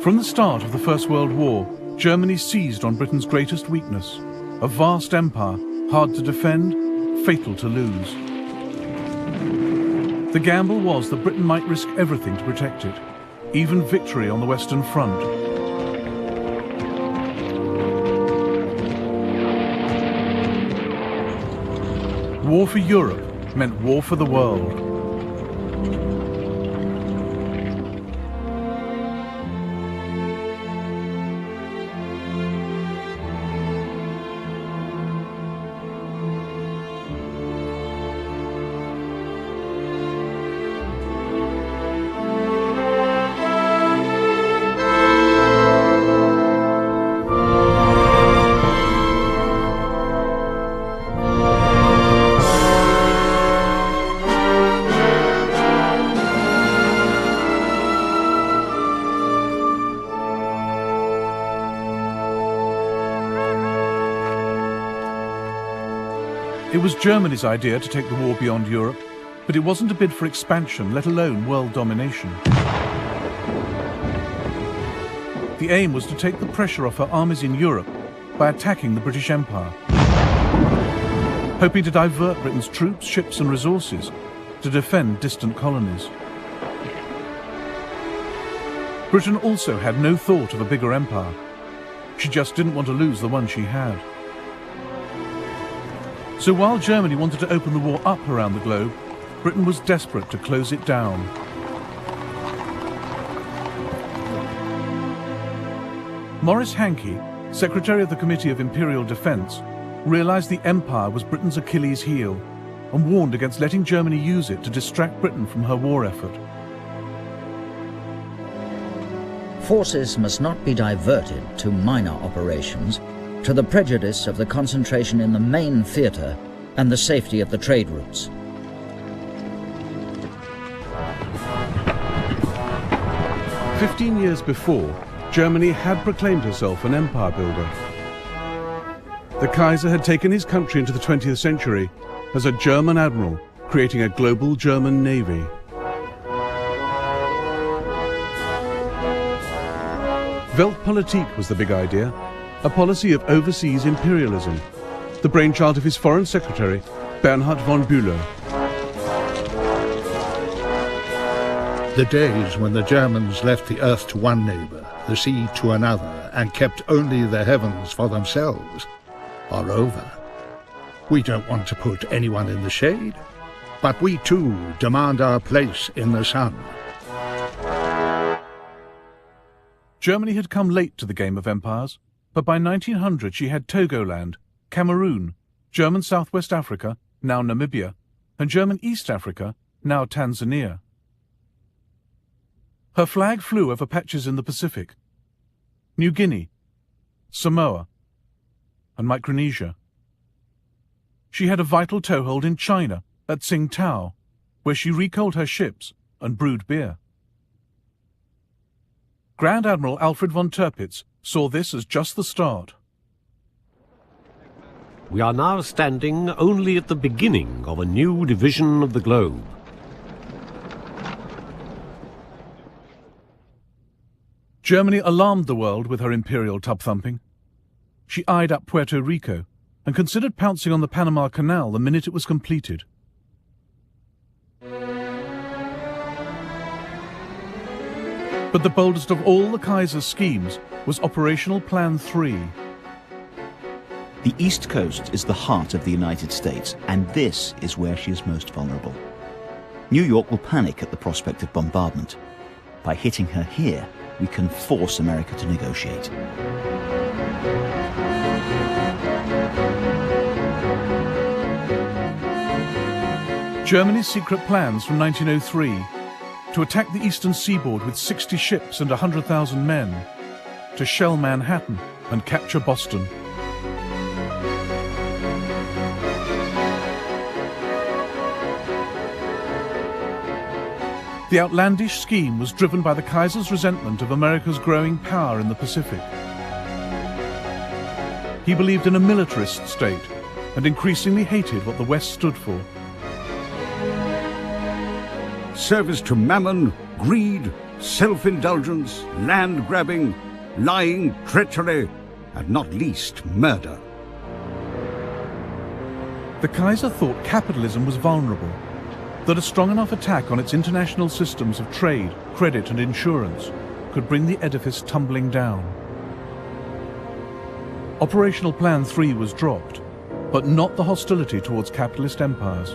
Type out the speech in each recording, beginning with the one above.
From the start of the First World War, Germany seized on Britain's greatest weakness, a vast empire, hard to defend, fatal to lose. The gamble was that Britain might risk everything to protect it, even victory on the Western Front. War for Europe meant war for the world. It was Germany's idea to take the war beyond Europe, but it wasn't a bid for expansion, let alone world domination. The aim was to take the pressure off her armies in Europe by attacking the British Empire, hoping to divert Britain's troops, ships and resources to defend distant colonies. Britain also had no thought of a bigger empire. She just didn't want to lose the one she had. So while Germany wanted to open the war up around the globe, Britain was desperate to close it down. Maurice Hankey, Secretary of the Committee of Imperial Defence, realised the empire was Britain's Achilles heel and warned against letting Germany use it to distract Britain from her war effort. Forces must not be diverted to minor operations, to the prejudice of the concentration in the main theatre and the safety of the trade routes. "15 years before, Germany had proclaimed herself an empire builder. The Kaiser had taken his country into the 20th century as a German admiral, creating a global German navy. Weltpolitik was the big idea, a policy of overseas imperialism, the brainchild of his foreign secretary, Bernhard von Bülow. The days when the Germans left the earth to one neighbour, the sea to another, and kept only the heavens for themselves are over. We don't want to put anyone in the shade, but we too demand our place in the sun. Germany had come late to the game of empires, but by 1900 she had Togoland, Cameroon, German Southwest Africa, now Namibia, and German East Africa, now Tanzania. Her flag flew over patches in the Pacific, New Guinea, Samoa, and Micronesia. She had a vital toehold in China, at Tsingtao, where she recoaled her ships and brewed beer. Grand Admiral Alfred von Tirpitz saw this as just the start. We are now standing only at the beginning of a new division of the globe. Germany alarmed the world with her imperial tub-thumping. She eyed up Puerto Rico and considered pouncing on the Panama Canal the minute it was completed. But the boldest of all the Kaiser's schemes was Operational Plan 3. The East Coast is the heart of the United States, and this is where she is most vulnerable. New York will panic at the prospect of bombardment. By hitting her here, we can force America to negotiate. Germany's secret plans from 1903 to attack the eastern seaboard with 60 ships and 100,000 men, to shell Manhattan and capture Boston. The outlandish scheme was driven by the Kaiser's resentment of America's growing power in the Pacific. He believed in a militarist state and increasingly hated what the West stood for. Service to mammon, greed, self-indulgence, land-grabbing, lying, treachery, and not least murder. The Kaiser thought capitalism was vulnerable, that a strong enough attack on its international systems of trade, credit and insurance could bring the edifice tumbling down. Operational Plan 3 was dropped, but not the hostility towards capitalist empires.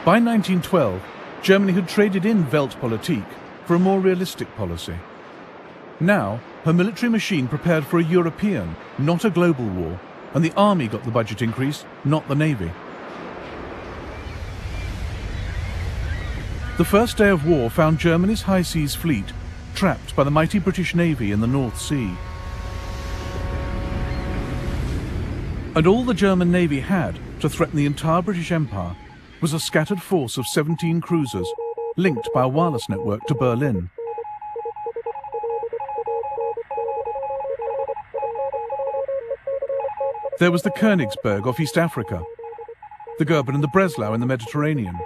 By 1912, Germany had traded in Weltpolitik for a more realistic policy. Now, her military machine prepared for a European, not a global war, and the army got the budget increase, not the navy. The first day of war found Germany's high seas fleet trapped by the mighty British Navy in the North Sea. And all the German Navy had to threaten the entire British Empire was a scattered force of 17 cruisers linked by a wireless network to Berlin. There was the Königsberg off East Africa, the Goeben and the Breslau in the Mediterranean,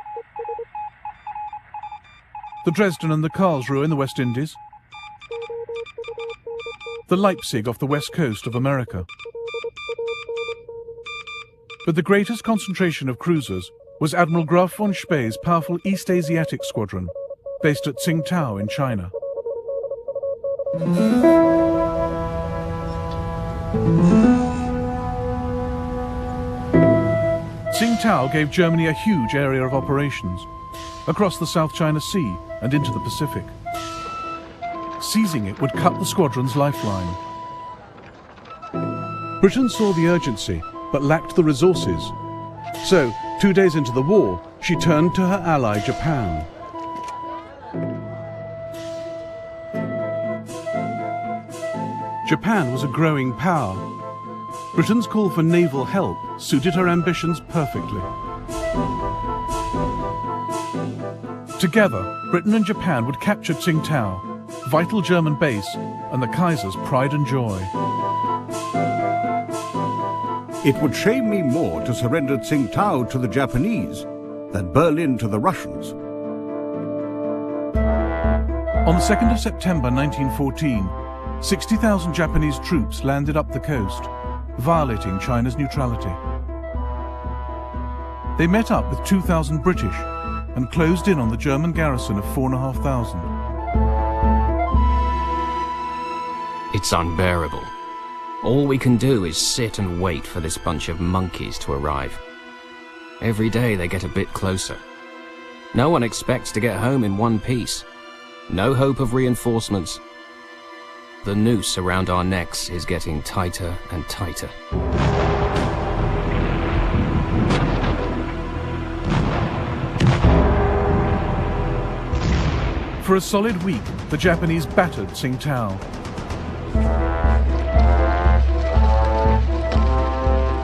the Dresden and the Karlsruhe in the West Indies, the Leipzig off the west coast of America. But the greatest concentration of cruisers was Admiral Graf von Spee's powerful East Asiatic Squadron, based at Tsingtao in China. Tsingtao gave Germany a huge area of operations, across the South China Sea and into the Pacific. Seizing it would cut the squadron's lifeline. Britain saw the urgency, but lacked the resources. So, 2 days into the war, she turned to her ally Japan. Japan was a growing power. Britain's call for naval help suited her ambitions perfectly. Together, Britain and Japan would capture Tsingtao, vital German base, and the Kaiser's pride and joy. It would shame me more to surrender Tsingtao to the Japanese than Berlin to the Russians. On the 2nd of September 1914, 60,000 Japanese troops landed up the coast, violating China's neutrality. They met up with 2,000 British and closed in on the German garrison of 4,500. It's unbearable. All we can do is sit and wait for this bunch of monkeys to arrive. Every day they get a bit closer. No one expects to get home in one piece. No hope of reinforcements. The noose around our necks is getting tighter and tighter. For a solid week, the Japanese battered Tsingtao.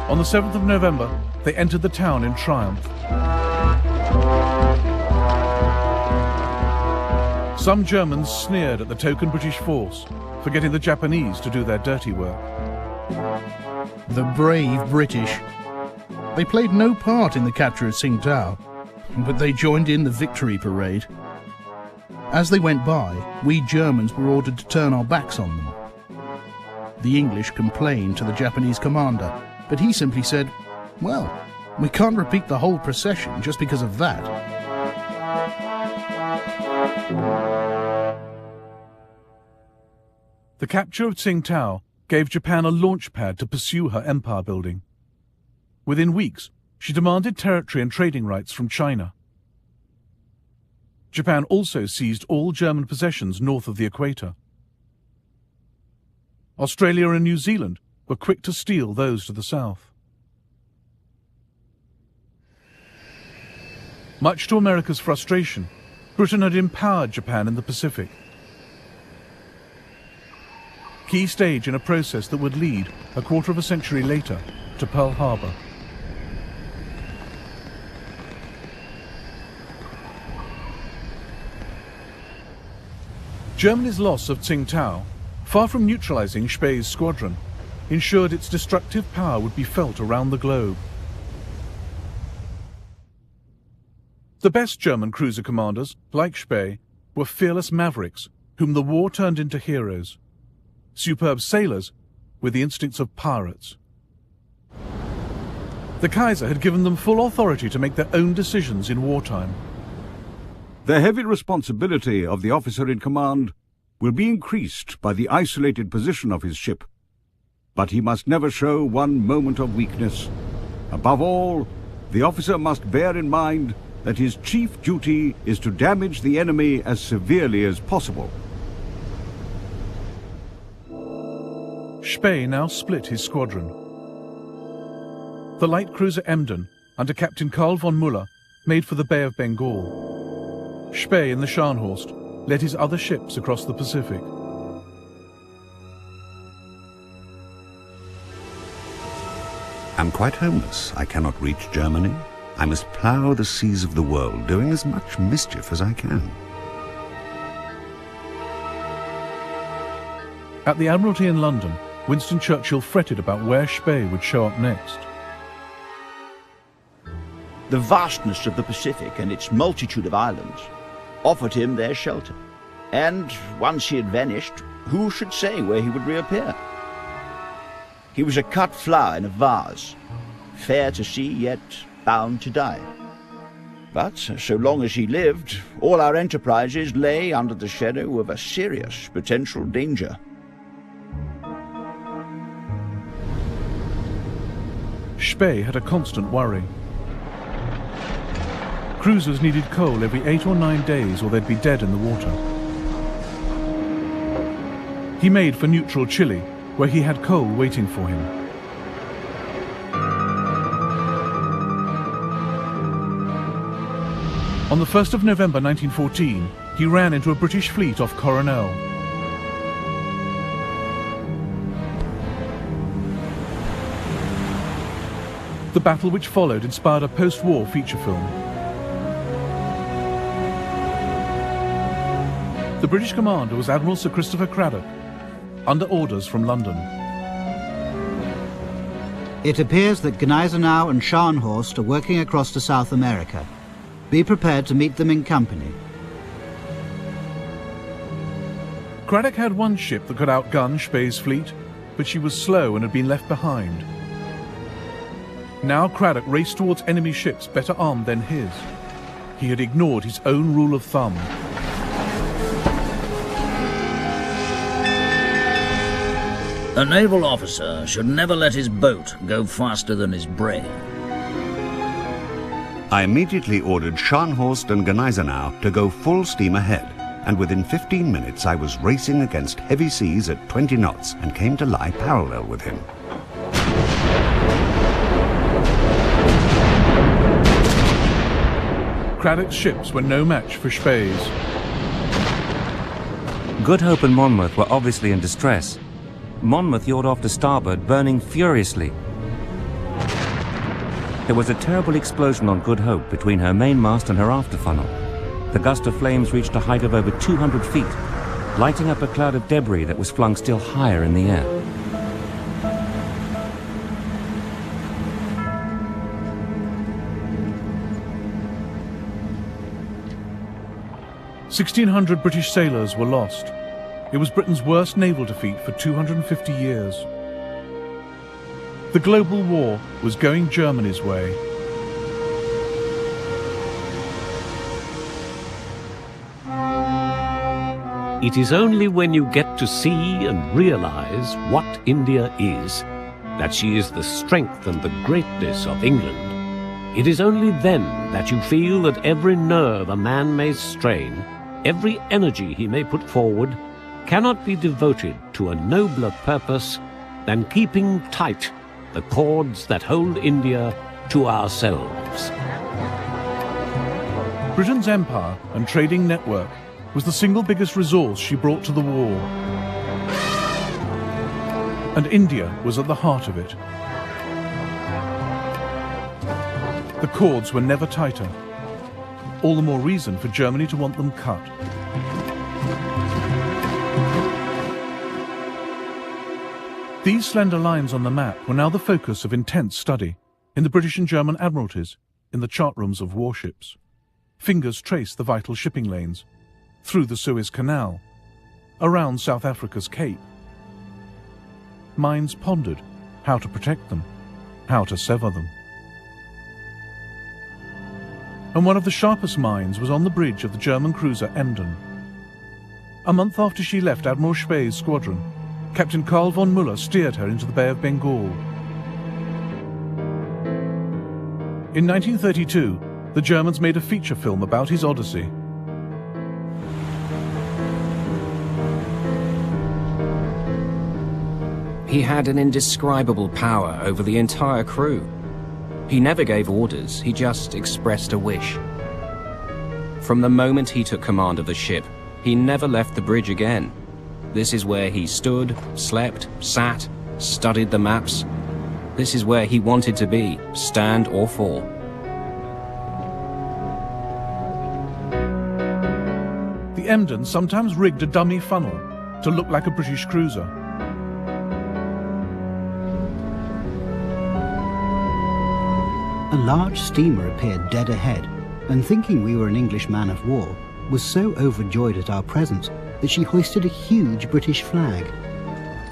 On the 7th of November, they entered the town in triumph. Some Germans sneered at the token British force for getting the Japanese to do their dirty work. The brave British. They played no part in the capture of Tsingtao, but they joined in the victory parade. As they went by, we Germans were ordered to turn our backs on them. The English complained to the Japanese commander, but he simply said, "Well, we can't repeat the whole procession just because of that." The capture of Tsingtao gave Japan a launch pad to pursue her empire building. Within weeks, she demanded territory and trading rights from China. Japan also seized all German possessions north of the equator. Australia and New Zealand were quick to steal those to the south. Much to America's frustration, Britain had empowered Japan in the Pacific. Key stage in a process that would lead, a quarter of a century later, to Pearl Harbor. Germany's loss of Tsingtao, far from neutralizing Spee's squadron, ensured its destructive power would be felt around the globe. The best German cruiser commanders, like Spee, were fearless mavericks whom the war turned into heroes. Superb sailors with the instincts of pirates. The Kaiser had given them full authority to make their own decisions in wartime. The heavy responsibility of the officer in command will be increased by the isolated position of his ship, but he must never show one moment of weakness. Above all, the officer must bear in mind that his chief duty is to damage the enemy as severely as possible. Spee now split his squadron. The light cruiser Emden, under Captain Karl von Müller, made for the Bay of Bengal. Spee in the Scharnhorst led his other ships across the Pacific. I'm quite homeless. I cannot reach Germany. I must plough the seas of the world, doing as much mischief as I can. At the Admiralty in London, Winston Churchill fretted about where Spee would show up next. The vastness of the Pacific and its multitude of islands offered him their shelter, and once he had vanished, who should say where he would reappear? He was a cut flower in a vase, fair to see, yet bound to die. But so long as he lived, all our enterprises lay under the shadow of a serious potential danger. Spee had a constant worry. Cruisers needed coal every 8 or 9 days or they'd be dead in the water. He made for neutral Chile, where he had coal waiting for him. On the 1st of November 1914, he ran into a British fleet off Coronel. The battle which followed inspired a post-war feature film. The British commander was Admiral Sir Christopher Cradock, under orders from London. It appears that Gneisenau and Scharnhorst are working across to South America. Be prepared to meet them in company. Cradock had one ship that could outgun Spee's fleet, but she was slow and had been left behind. Now Cradock raced towards enemy ships better armed than his. He had ignored his own rule of thumb. A naval officer should never let his boat go faster than his brain. I immediately ordered Scharnhorst and Gneisenau to go full steam ahead, and within 15 minutes I was racing against heavy seas at 20 knots and came to lie parallel with him. Cradock's ships were no match for Spee's. Good Hope and Monmouth were obviously in distress. Monmouth yawed off to starboard, burning furiously. There was a terrible explosion on Good Hope between her mainmast and her after funnel. The gust of flames reached a height of over 200 feet, lighting up a cloud of debris that was flung still higher in the air. "1,600 British sailors were lost. It was Britain's worst naval defeat for 250 years. The global war was going Germany's way. It is only when you get to see and realize what India is, that she is the strength and the greatness of England. It is only then that you feel that every nerve a man may strain, every energy he may put forward, cannot be devoted to a nobler purpose than keeping tight the cords that hold India to ourselves. Britain's empire and trading network was the single biggest resource she brought to the war. And India was at the heart of it. The cords were never tighter. All the more reason for Germany to want them cut. These slender lines on the map were now the focus of intense study in the British and German admiralties, in the chart rooms of warships. Fingers traced the vital shipping lanes, through the Suez Canal, around South Africa's Cape. Minds pondered how to protect them, how to sever them. And one of the sharpest minds was on the bridge of the German cruiser Emden. A month after she left Admiral Spee's squadron, Captain Karl von Müller steered her into the Bay of Bengal. In 1932, the Germans made a feature film about his odyssey. He had an indescribable power over the entire crew. He never gave orders, he just expressed a wish. From the moment he took command of the ship, he never left the bridge again. This is where he stood, slept, sat, studied the maps. This is where he wanted to be, stand or fall. The Emden sometimes rigged a dummy funnel to look like a British cruiser. A large steamer appeared dead ahead, and thinking we were an English man of war, was so overjoyed at our presence that she hoisted a huge British flag.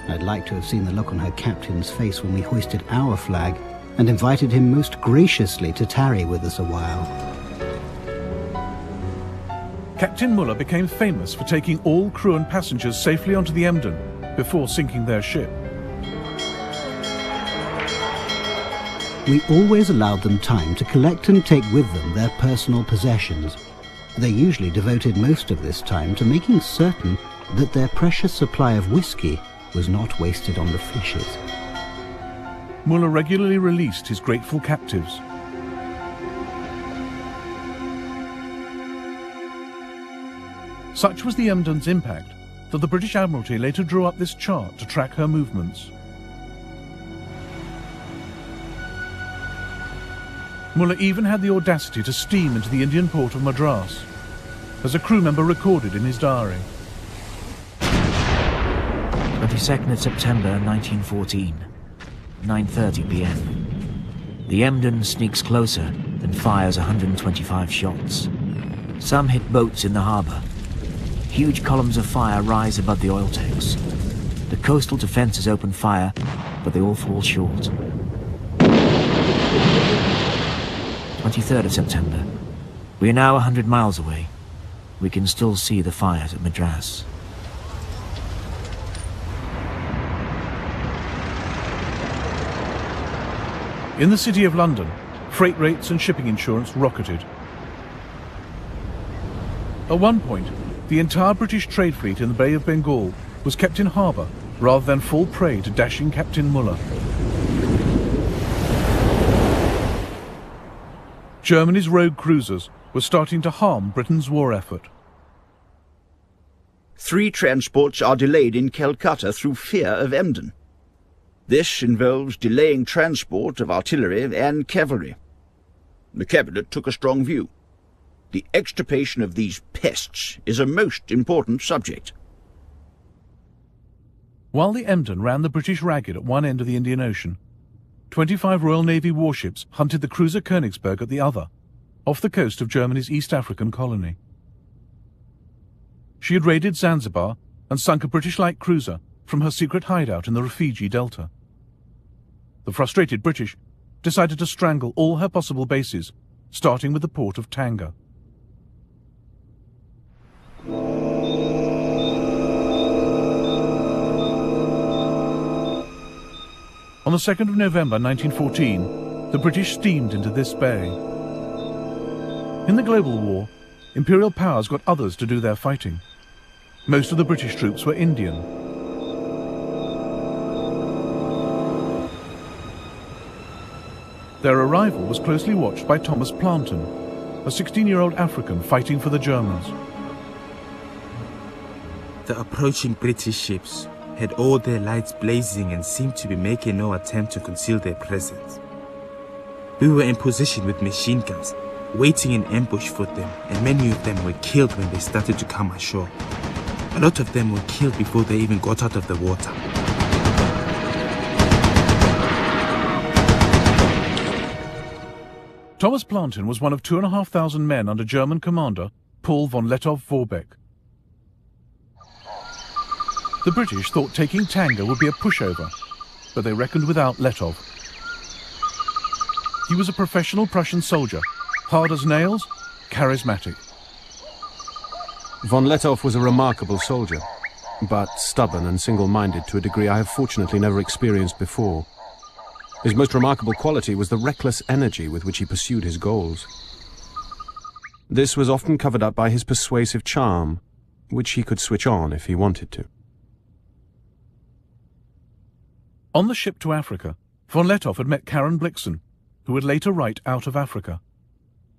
I'd like to have seen the look on her captain's face when we hoisted our flag and invited him most graciously to tarry with us a while. Captain Müller became famous for taking all crew and passengers safely onto the Emden before sinking their ship. We always allowed them time to collect and take with them their personal possessions. They usually devoted most of this time to making certain that their precious supply of whiskey was not wasted on the fishes. Müller regularly released his grateful captives. Such was the Emden's impact that the British Admiralty later drew up this chart to track her movements. Müller even had the audacity to steam into the Indian port of Madras, as a crew member recorded in his diary. 22nd of September 1914, 9:30 p.m. The Emden sneaks closer and fires 125 shots. Some hit boats in the harbour. Huge columns of fire rise above the oil tanks. The coastal defences open fire, but they all fall short. 23rd of September. We are now 100 miles away. We can still see the fires at Madras. In the City of London, freight rates and shipping insurance rocketed. At one point, the entire British trade fleet in the Bay of Bengal was kept in harbour rather than fall prey to dashing Captain Müller. Germany's rogue cruisers were starting to harm Britain's war effort. 3 transports are delayed in Calcutta through fear of Emden. This involves delaying transport of artillery and cavalry. The Cabinet took a strong view. The extirpation of these pests is a most important subject. While the Emden ran the British ragged at one end of the Indian Ocean, 25 Royal Navy warships hunted the cruiser Königsberg at the other, off the coast of Germany's East African colony. She had raided Zanzibar and sunk a British light cruiser from her secret hideout in the Rufiji Delta. The frustrated British decided to strangle all her possible bases, starting with the port of Tanga. On the 2nd of November 1914, the British steamed into this bay. In the global war, imperial powers got others to do their fighting. Most of the British troops were Indian. Their arrival was closely watched by Thomas Planton, a 16-year-old African fighting for the Germans. The approaching British ships had all their lights blazing and seemed to be making no attempt to conceal their presence. We were in position with machine guns, waiting in ambush for them, and many of them were killed when they started to come ashore. A lot of them were killed before they even got out of the water. Thomas Plantin was one of 2,500 men under German commander Paul von Lettow-Vorbeck. The British thought taking Tanga would be a pushover, but they reckoned without Lettow. He was a professional Prussian soldier, hard as nails, charismatic. Von Lettow was a remarkable soldier, but stubborn and single-minded to a degree I have fortunately never experienced before. His most remarkable quality was the reckless energy with which he pursued his goals. This was often covered up by his persuasive charm, which he could switch on if he wanted to. On the ship to Africa, von Lettow had met Karen Blixen, who would later write Out of Africa.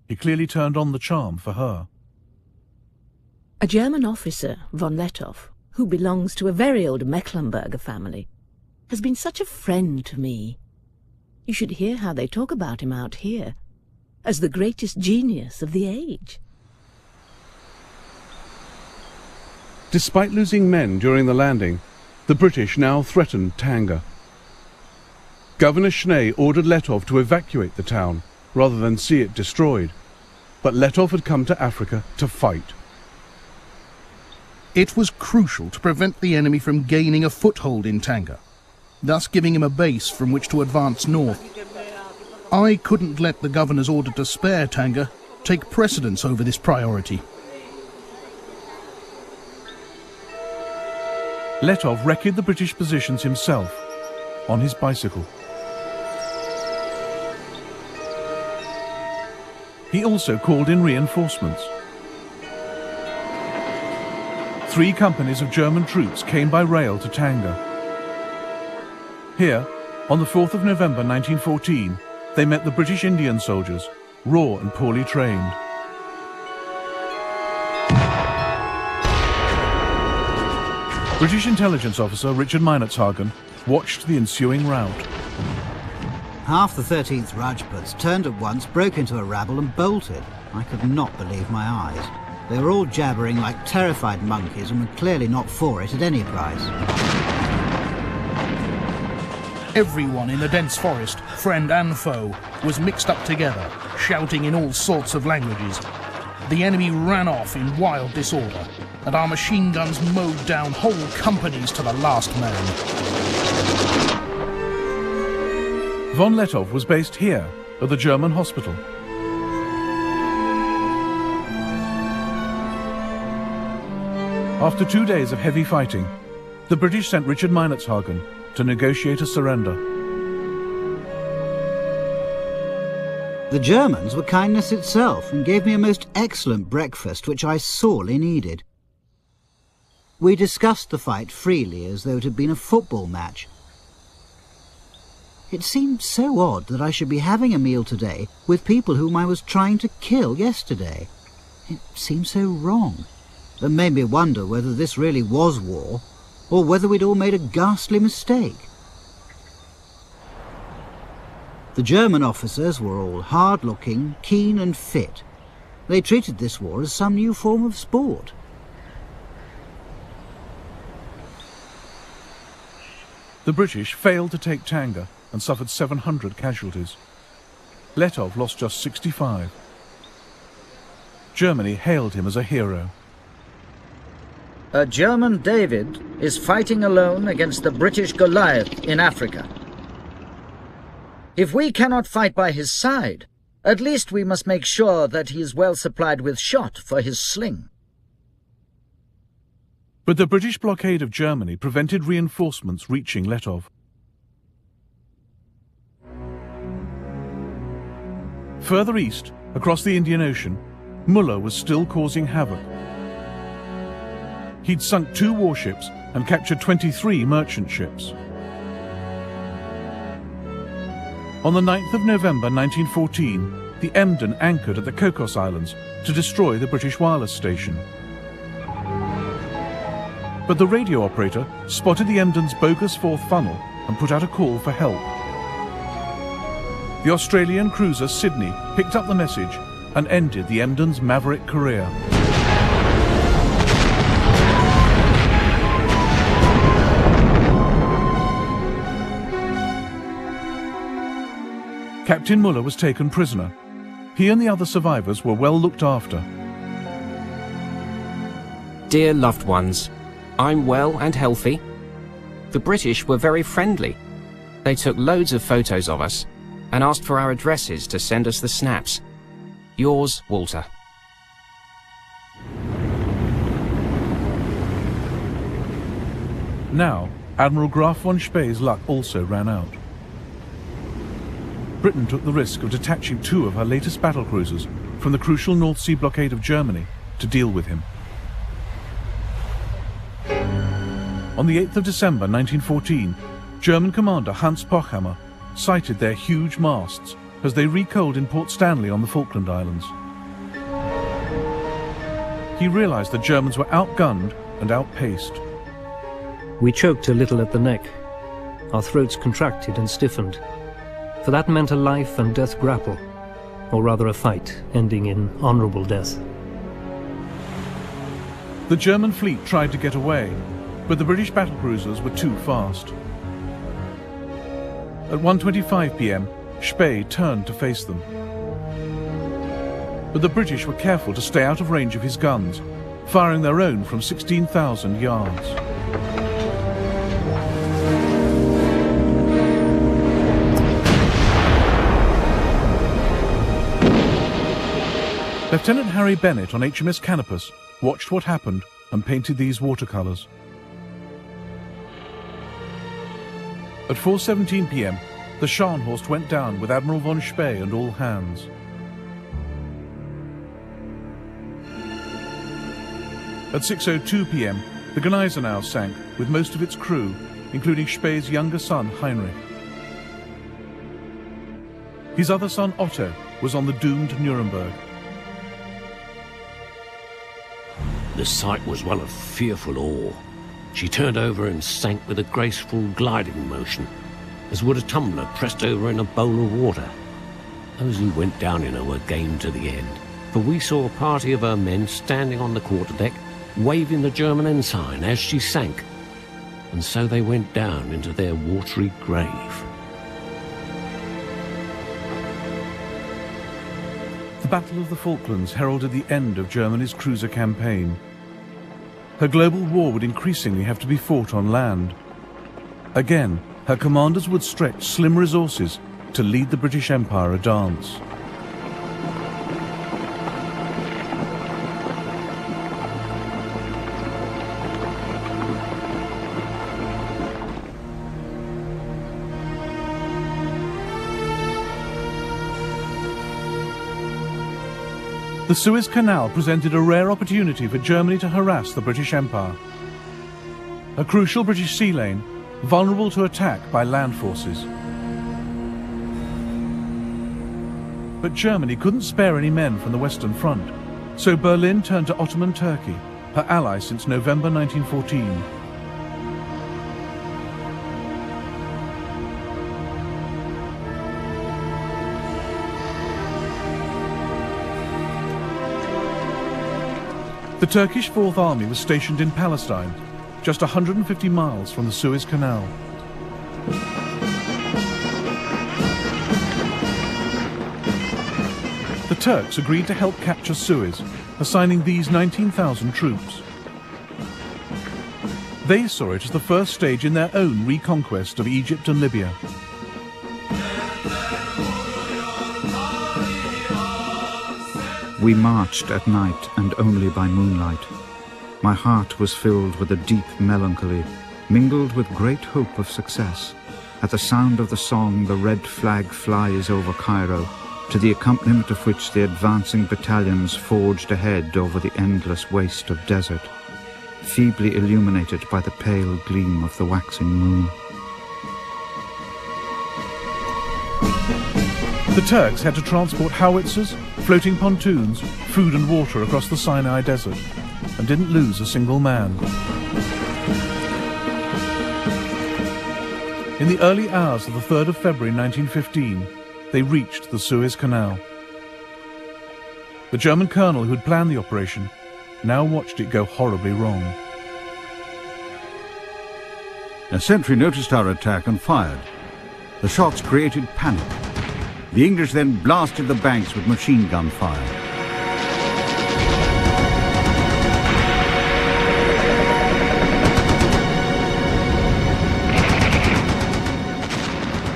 He clearly turned on the charm for her. A German officer, von Lettow, who belongs to a very old Mecklenburger family, has been such a friend to me. You should hear how they talk about him out here, as the greatest genius of the age. Despite losing men during the landing, the British now threatened Tanga. Governor Schnee ordered Lettow to evacuate the town, rather than see it destroyed. But Lettow had come to Africa to fight. It was crucial to prevent the enemy from gaining a foothold in Tanga, thus giving him a base from which to advance north. I couldn't let the governor's order to spare Tanga take precedence over this priority. Lettow wrecked the British positions himself, on his bicycle. He also called in reinforcements. 3 companies of German troops came by rail to Tanga. Here, on the 4th of November 1914, they met the British Indian soldiers, raw and poorly trained. British intelligence officer Richard Meinertzhagen watched the ensuing rout. Half the 13th Rajputs turned at once, broke into a rabble and bolted. I could not believe my eyes. They were all jabbering like terrified monkeys and were clearly not for it at any price. Everyone in the dense forest, friend and foe, was mixed up together, shouting in all sorts of languages. The enemy ran off in wild disorder, and our machine guns mowed down whole companies to the last man. Von Lettow was based here, at the German hospital. After 2 days of heavy fighting, the British sent Richard Meinertzhagen to negotiate a surrender. The Germans were kindness itself and gave me a most excellent breakfast, which I sorely needed. We discussed the fight freely as though it had been a football match. It seemed so odd that I should be having a meal today with people whom I was trying to kill yesterday. It seemed so wrong, and made me wonder whether this really was war, or whether we'd all made a ghastly mistake. The German officers were all hard-looking, keen and fit. They treated this war as some new form of sport. The British failed to take Tanga and suffered 700 casualties. Lettow lost just 65. Germany hailed him as a hero. A German David is fighting alone against the British Goliath in Africa. If we cannot fight by his side, at least we must make sure that he is well supplied with shot for his sling. But the British blockade of Germany prevented reinforcements reaching Lettow. Further east, across the Indian Ocean, Muller was still causing havoc. He'd sunk 2 warships and captured 23 merchant ships. On the 9th of November 1914, the Emden anchored at the Cocos Islands to destroy the British wireless station. But the radio operator spotted the Emden's bogus 4th funnel and put out a call for help. The Australian cruiser Sydney picked up the message and ended the Emden's maverick career. Captain Muller was taken prisoner, He and the other survivors were well looked after. Dear loved ones, I'm well and healthy. The British were very friendly. They took loads of photos of us and asked for our addresses to send us the snaps. Yours, Walter. Now, Admiral Graf von Spee's luck also ran out. Britain took the risk of detaching 2 of her latest battlecruisers from the crucial North Sea blockade of Germany to deal with him. On the 8th of December 1914, German commander Hans Pochhammer sighted their huge masts as they recoaled in Port Stanley on the Falkland Islands. He realized the Germans were outgunned and outpaced. We choked a little at the neck. Our throats contracted and stiffened. For that meant a life and death grapple, or rather a fight ending in honorable death. The German fleet tried to get away, but the British battlecruisers were too fast. At 1:25 p.m, Spee turned to face them. But the British were careful to stay out of range of his guns, firing their own from 16,000 yards. Lieutenant Harry Bennett on HMS Canopus watched what happened and painted these watercolours. At 4:17 p.m, the Scharnhorst went down with Admiral von Spee and all hands. At 6:02 p.m, the Gneisenau sank with most of its crew, including Spee's younger son Heinrich. His other son Otto was on the doomed Nuremberg. The sight was one of fearful awe. She turned over and sank with a graceful gliding motion, as would a tumbler pressed over in a bowl of water. Those who went down in her were game to the end, for we saw a party of her men standing on the quarterdeck, waving the German ensign as she sank, and so they went down into their watery grave. The Battle of the Falklands heralded the end of Germany's cruiser campaign. Her global war would increasingly have to be fought on land. Again, her commanders would stretch slim resources to lead the British Empire a dance. The Suez Canal presented a rare opportunity for Germany to harass the British Empire. A crucial British sea lane, vulnerable to attack by land forces. But Germany couldn't spare any men from the Western Front, so Berlin turned to Ottoman Turkey, her ally since November 1914. The Turkish Fourth Army was stationed in Palestine, just 150 miles from the Suez Canal. The Turks agreed to help capture Suez, assigning these 19,000 troops. They saw it as the first stage in their own reconquest of Egypt and Libya. We marched at night and only by moonlight. My heart was filled with a deep melancholy, mingled with great hope of success. At the sound of the song, the red flag flies over Cairo, to the accompaniment of which the advancing battalions forged ahead over the endless waste of desert, feebly illuminated by the pale gleam of the waxing moon. The Turks had to transport howitzers, floating pontoons, food and water across the Sinai Desert, and didn't lose a single man. In the early hours of the 3rd of February 1915, they reached the Suez Canal. The German colonel who had planned the operation now watched it go horribly wrong. A sentry noticed our attack and fired. The shots created panic. The English then blasted the banks with machine gun fire.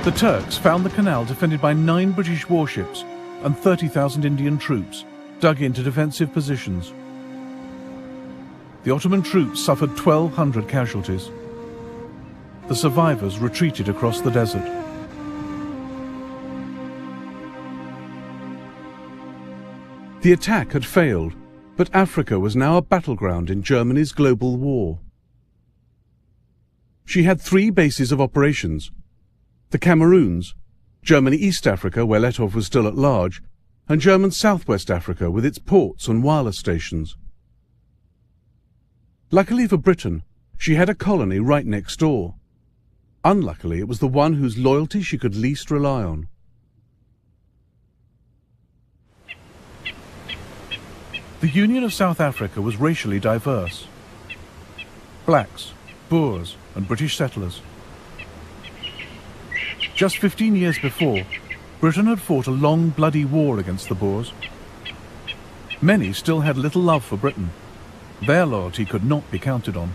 The Turks found the canal defended by 9 British warships and 30,000 Indian troops dug into defensive positions. The Ottoman troops suffered 1,200 casualties. The survivors retreated across the desert. The attack had failed, but Africa was now a battleground in Germany's global war. She had 3 bases of operations: the Cameroons, Germany East Africa, where Letov was still at large, and German Southwest Africa with its ports and wireless stations. Luckily for Britain, she had a colony right next door. Unluckily, it was the one whose loyalty she could least rely on. The Union of South Africa was racially diverse. Blacks, Boers, and British settlers. Just 15 years before, Britain had fought a long, bloody war against the Boers. Many still had little love for Britain. Their loyalty could not be counted on.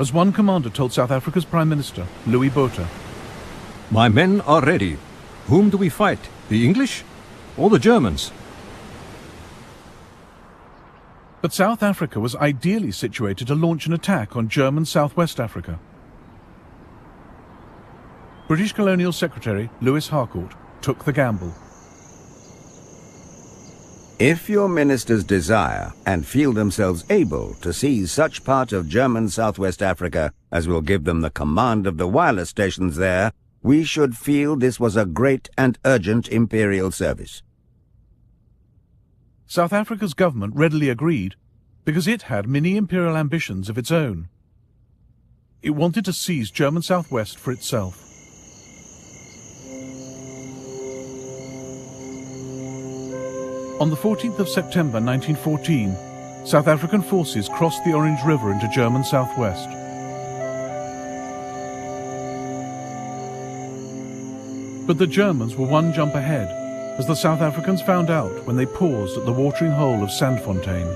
As one commander told South Africa's Prime Minister, Louis Botha, "My men are ready. Whom do we fight? The English or the Germans?" But South Africa was ideally situated to launch an attack on German Southwest Africa. British Colonial Secretary Lewis Harcourt took the gamble. If your ministers desire and feel themselves able to seize such part of German Southwest Africa as will give them the command of the wireless stations there, we should feel this was a great and urgent imperial service. South Africa's government readily agreed because it had mini-imperial ambitions of its own. It wanted to seize German Southwest for itself. On the 14th of September 1914, South African forces crossed the Orange River into German Southwest. But the Germans were one jump ahead, as the South Africans found out when they paused at the watering hole of Sandfontein.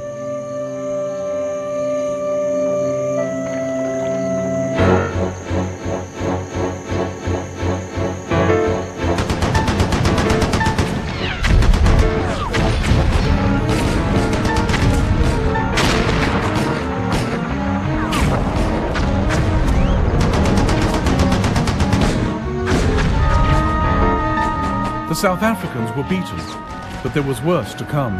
The South Africans were beaten, but there was worse to come.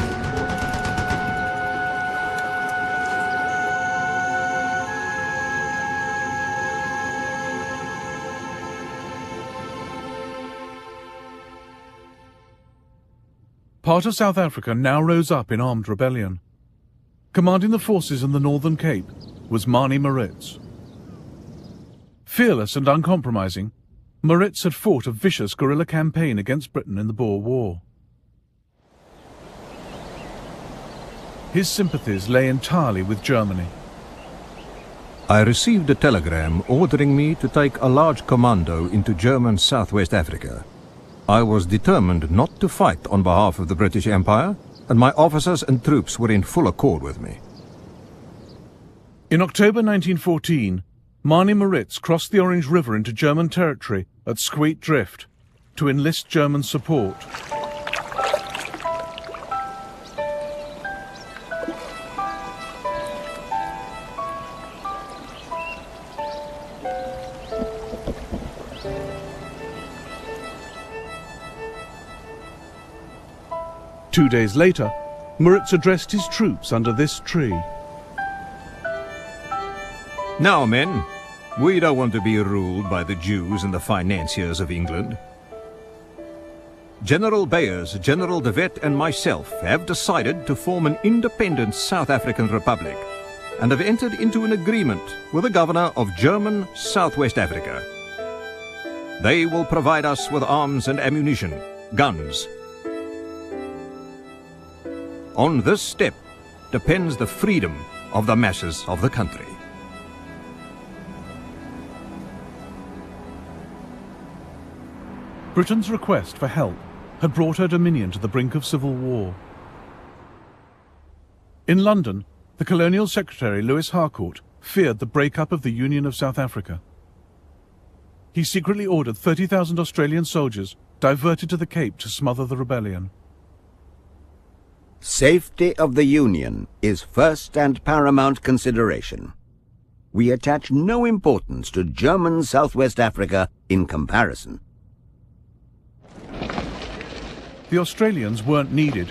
Part of South Africa now rose up in armed rebellion. Commanding the forces in the Northern Cape was Manie Maritz. Fearless and uncompromising, Maritz had fought a vicious guerrilla campaign against Britain in the Boer War. His sympathies lay entirely with Germany. I received a telegram ordering me to take a large commando into German Southwest Africa. I was determined not to fight on behalf of the British Empire, and my officers and troops were in full accord with me. In October 1914, Manie Maritz crossed the Orange River into German territory at Squeet Drift to enlist German support. Two days later, Maritz addressed his troops under this tree. Now, men, we don't want to be ruled by the Jews and the financiers of England. General Beyers, General de Wet and myself have decided to form an independent South African Republic and have entered into an agreement with the governor of German Southwest Africa. They will provide us with arms and ammunition, guns. On this step depends the freedom of the masses of the country. Britain's request for help had brought her dominion to the brink of civil war. In London, the Colonial Secretary Lewis Harcourt feared the breakup of the Union of South Africa. He secretly ordered 30,000 Australian soldiers diverted to the Cape to smother the rebellion. Safety of the Union is first and paramount consideration. We attach no importance to German Southwest Africa in comparison. The Australians weren't needed.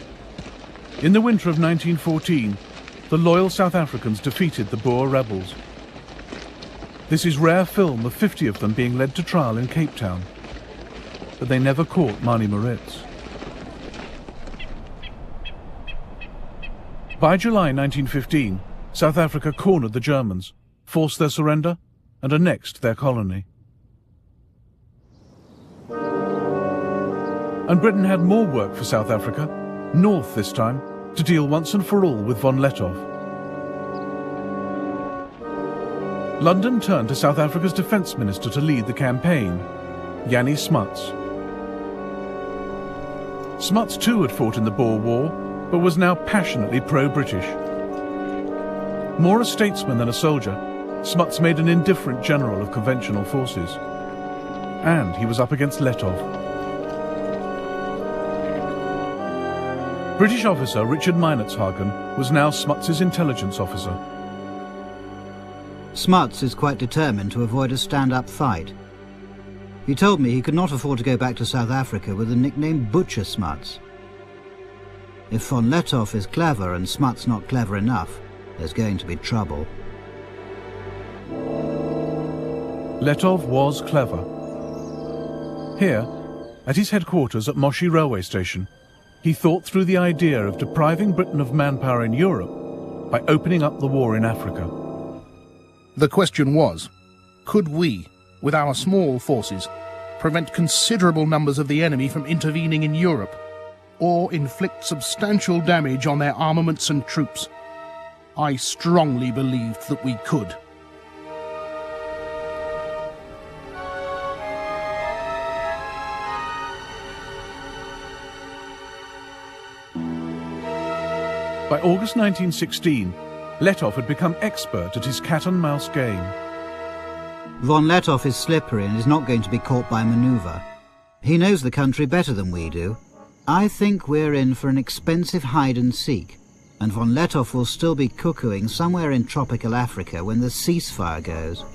In the winter of 1914, the loyal South Africans defeated the Boer rebels. This is rare film of 50 of them being led to trial in Cape Town. But they never caught Mani Moritz. By July 1915, South Africa cornered the Germans, forced their surrender, and annexed their colony. And Britain had more work for South Africa, north this time, to deal once and for all with von Lettow. London turned to South Africa's defence minister to lead the campaign, Jannie Smuts. Smuts too had fought in the Boer War, but was now passionately pro-British. More a statesman than a soldier, Smuts made an indifferent general of conventional forces. And he was up against Lettow. British officer Richard Meinertzhagen was now Smuts's intelligence officer. Smuts is quite determined to avoid a stand-up fight. He told me he could not afford to go back to South Africa with the nickname Butcher Smuts. If von Lettow is clever and Smuts not clever enough, there's going to be trouble. Lettow was clever. Here, at his headquarters at Moshi railway station, he thought through the idea of depriving Britain of manpower in Europe by opening up the war in Africa. The question was, could we, with our small forces, prevent considerable numbers of the enemy from intervening in Europe, or inflict substantial damage on their armaments and troops? I strongly believed that we could. By August 1916, Lettow had become expert at his cat-and-mouse game. Von Lettow is slippery and is not going to be caught by manoeuvre. He knows the country better than we do. I think we're in for an expensive hide-and-seek, and von Lettow will still be cuckooing somewhere in tropical Africa when the ceasefire goes.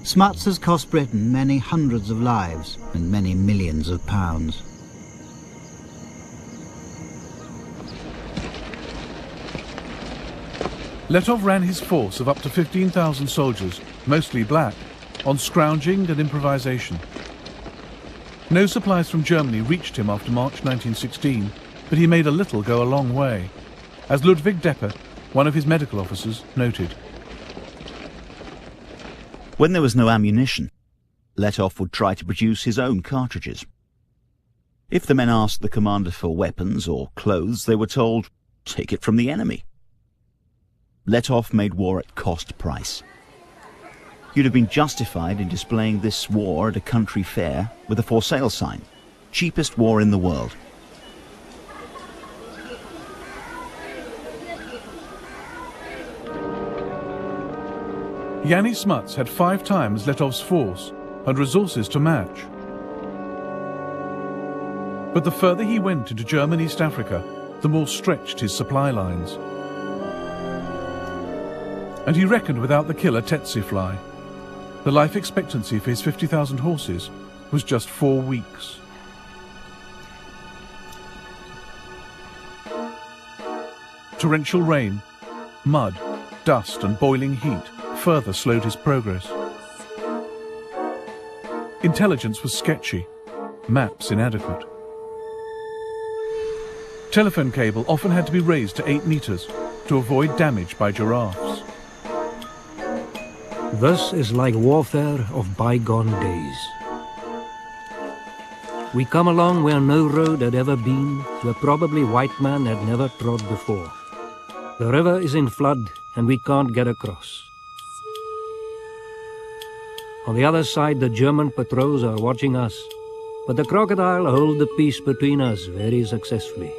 Smuts has cost Britain many hundreds of lives and many millions of pounds. Lettow ran his force of up to 15,000 soldiers, mostly black, on scrounging and improvisation. No supplies from Germany reached him after March 1916, but he made a little go a long way, as Ludwig Deppe, one of his medical officers, noted. When there was no ammunition, Lettow would try to produce his own cartridges. If the men asked the commander for weapons or clothes, they were told, "Take it from the enemy." Lettow made war at cost price. You'd have been justified in displaying this war at a country fair with a for sale sign. Cheapest war in the world. Jannie Smuts had 5 times Lettow's force and resources to match. But the further he went into German East Africa, the more stretched his supply lines. And he reckoned without the killer tsetse fly. The life expectancy for his 50,000 horses was just 4 weeks. Torrential rain, mud, dust and boiling heat further slowed his progress. Intelligence was sketchy, maps inadequate. Telephone cable often had to be raised to 8 meters to avoid damage by giraffes. Thus is like warfare of bygone days. We come along where no road had ever been, where probably white man had never trod before. The river is in flood and we can't get across. On the other side, the German patrols are watching us, but the crocodile hold the peace between us very successfully.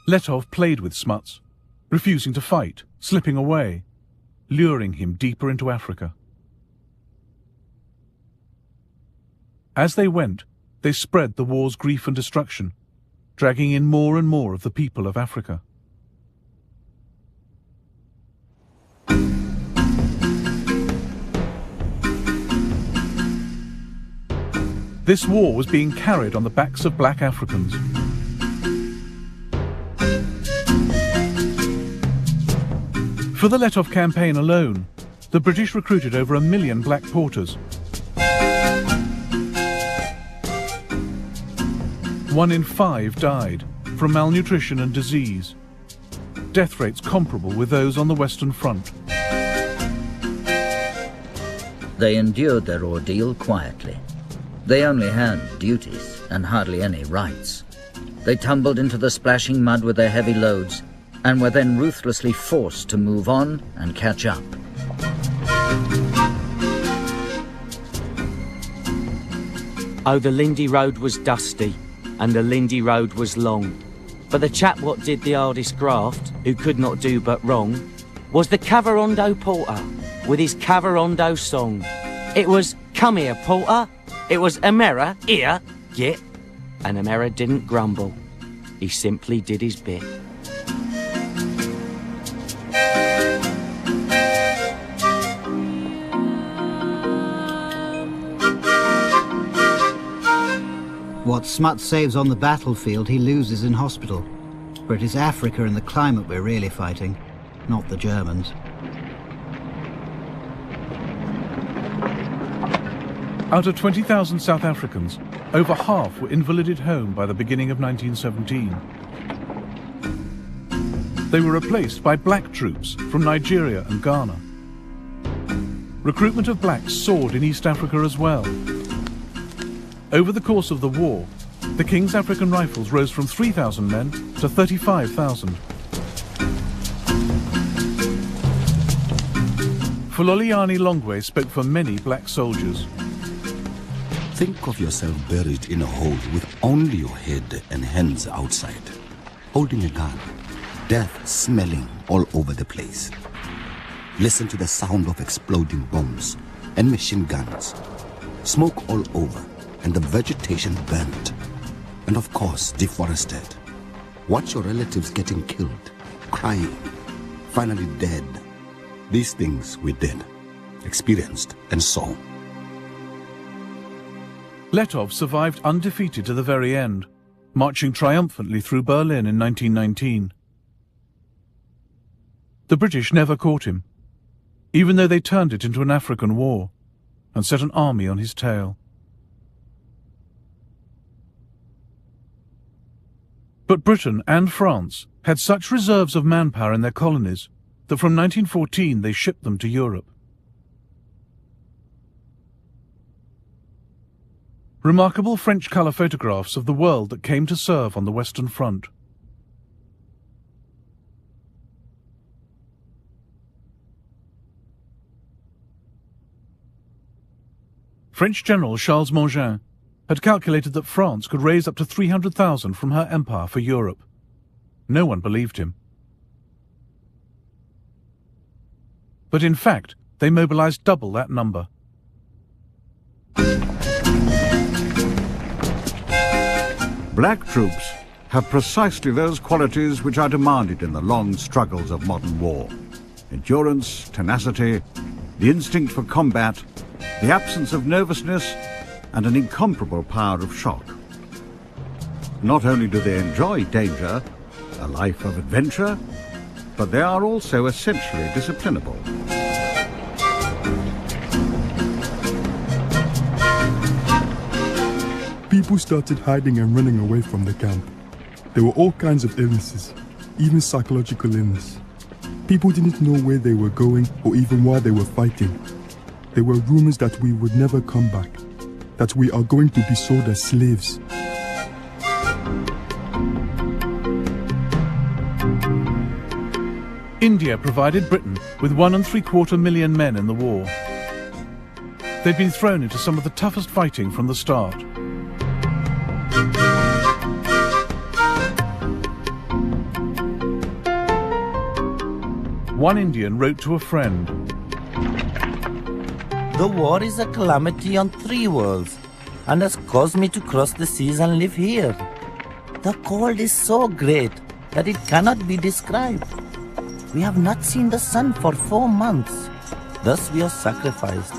Letov played with Smuts, refusing to fight, slipping away, luring him deeper into Africa. As they went, they spread the war's grief and destruction, dragging in more and more of the people of Africa. This war was being carried on the backs of black Africans. For the Letov campaign alone, the British recruited over 1 million black porters. 1 in 5 died from malnutrition and disease, death rates comparable with those on the Western Front. They endured their ordeal quietly. They only had duties and hardly any rights. They tumbled into the splashing mud with their heavy loads and were then ruthlessly forced to move on and catch up. Oh, the Lindy Road was dusty, and the Lindy Road was long. But the chap what did the hardest graft, who could not do but wrong, was the Cavarondo porter, with his Cavarondo song. It was, "Come here, porter." It was, "Amera, here, git." And Amera didn't grumble. He simply did his bit. What Smuts saves on the battlefield, he loses in hospital. For it is Africa and the climate we're really fighting, not the Germans. Out of 20,000 South Africans, over half were invalided home by the beginning of 1917. They were replaced by black troops from Nigeria and Ghana. Recruitment of blacks soared in East Africa as well. Over the course of the war, the King's African Rifles rose from 3,000 men to 35,000. Fuloliani Longwe spoke for many black soldiers. Think of yourself buried in a hole with only your head and hands outside, holding a gun, death smelling all over the place. Listen to the sound of exploding bombs and machine guns, smoke all over, and the vegetation burnt, and of course deforested. Watch your relatives getting killed, crying, finally dead. These things we did, experienced, and saw. Letov survived undefeated to the very end, marching triumphantly through Berlin in 1919. The British never caught him, even though they turned it into an African war and set an army on his tail. But Britain and France had such reserves of manpower in their colonies that from 1914 they shipped them to Europe. Remarkable French colour photographs of the world that came to serve on the Western Front. French General Charles Mangin had calculated that France could raise up to 300,000 from her empire for Europe. No one believed him. But in fact, they mobilized double that number. Black troops have precisely those qualities which are demanded in the long struggles of modern war. Endurance, tenacity, the instinct for combat, the absence of nervousness, and an incomparable power of shock. Not only do they enjoy danger, a life of adventure, but they are also essentially disciplinable. People started hiding and running away from the camp. There were all kinds of illnesses, even psychological illness. People didn't know where they were going or even why they were fighting. There were rumors that we would never come back, that we are going to be sold as slaves. India provided Britain with 1.75 million men in the war. They'd been thrown into some of the toughest fighting from the start. One Indian wrote to a friend, "The war is a calamity on 3 worlds and has caused me to cross the seas and live here. The cold is so great that it cannot be described. We have not seen the sun for 4 months. Thus we are sacrificed.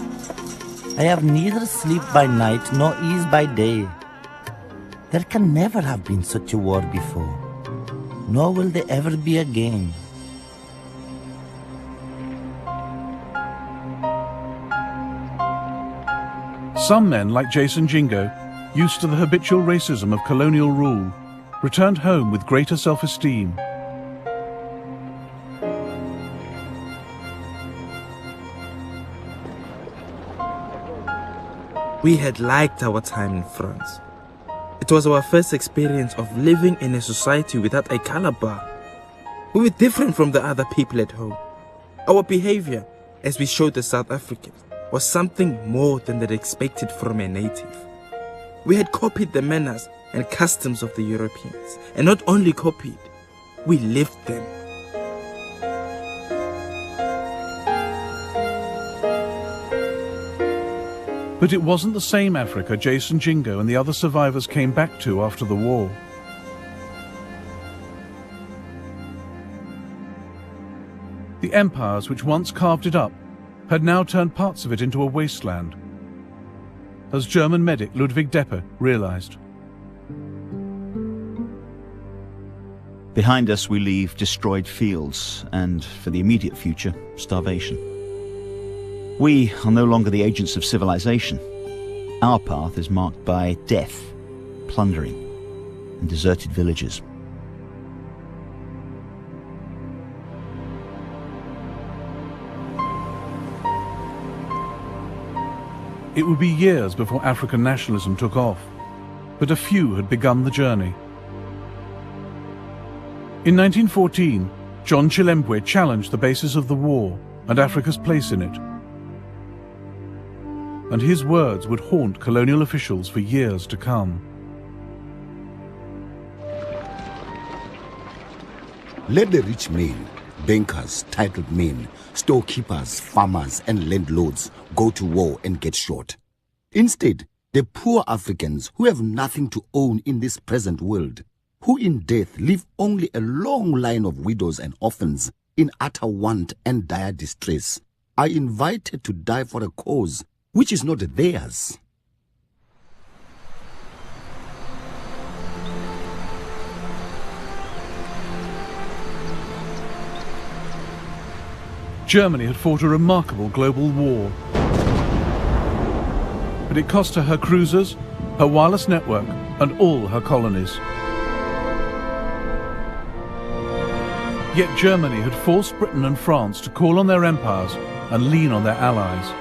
I have neither sleep by night nor ease by day. There can never have been such a war before, nor will there ever be again." Some men, like Jason Jingo, used to the habitual racism of colonial rule, returned home with greater self-esteem. We had liked our time in France. It was our first experience of living in a society without a color bar. We were different from the other people at home. Our behavior, as we showed the South Africans, was something more than they'd expected from a native. We had copied the manners and customs of the Europeans, and not only copied, we lived them. But it wasn't the same Africa Jason Jingo and the other survivors came back to after the war. The empires which once carved it up had now turned parts of it into a wasteland, as German medic Ludwig Deppe realized. Behind us we leave destroyed fields and, for the immediate future, starvation. We are no longer the agents of civilization. Our path is marked by death, plundering, and deserted villages. It would be years before African nationalism took off, but a few had begun the journey. In 1914, John Chilembwe challenged the basis of the war and Africa's place in it. And his words would haunt colonial officials for years to come. Let the rich men, bankers, titled men, storekeepers, farmers, and landlords go to war and get shot. Instead, the poor Africans who have nothing to own in this present world, who in death leave only a long line of widows and orphans in utter want and dire distress, are invited to die for a cause which is not theirs. Germany had fought a remarkable global war, but it cost her cruisers, her wireless network, and all her colonies. Yet Germany had forced Britain and France to call on their empires and lean on their allies.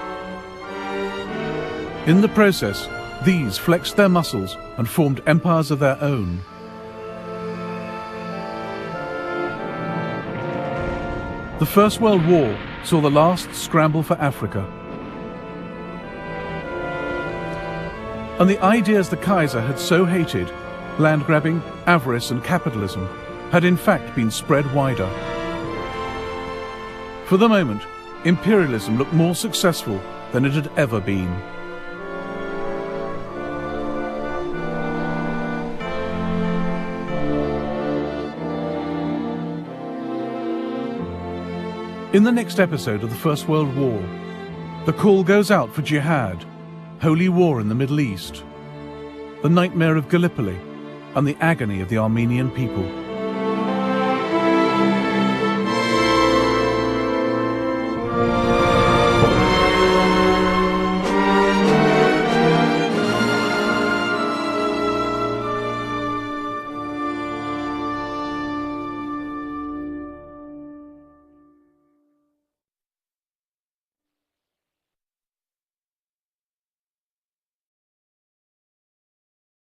In the process, these flexed their muscles and formed empires of their own. The First World War saw the last scramble for Africa. And the ideas the Kaiser had so hated, land grabbing, avarice and capitalism, had in fact been spread wider. For the moment, imperialism looked more successful than it had ever been. In the next episode of the First World War, the call goes out for jihad, holy war in the Middle East, the nightmare of Gallipoli, and the agony of the Armenian people.